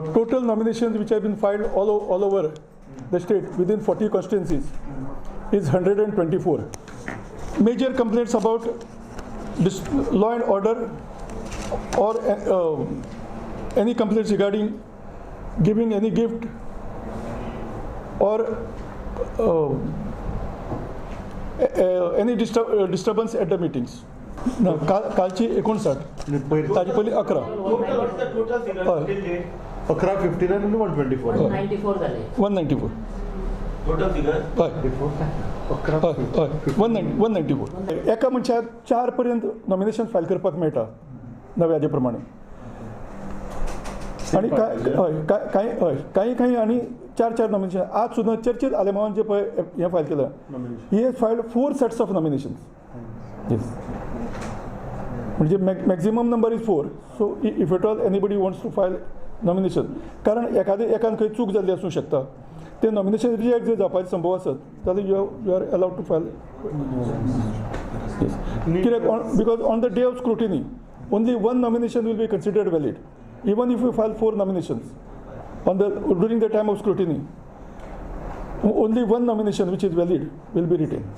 total nominations which have been filed all over the state within 40 constituencies is 124. Major complaints about law and order or any complaints regarding giving any gift or any disturbance at the meetings. Now, कालची 59 ताजी पहिली 11. 11, 59 and 124. 194 झाले. 194. Total figure 194. एका मनशाक 4 पर्यंत nomination file करपाक मेळटा नव्या यादी प्रमाणे. आणि काही आणि 4 नॉमिनेशन आज सुद्धा चर्चेत आलेमान जे पळय हे फायल केलं he has filed 4 sets of nominations. Yes म्हणजे maximum number is 4. So if at all anybody wants to file nomination कारण एकान खंय चूक जाल्ली आसूं शकता ते नॉमिनेशन रिजेक्ट जर जावपाचे संभव आसत जाल्यार you are allowed to file. कित्याक because on the day of scrutiny only 1 nomination will be considered valid. Even if you file 4 nominations during the time of scrutiny, only 1 nomination which is valid will be retained.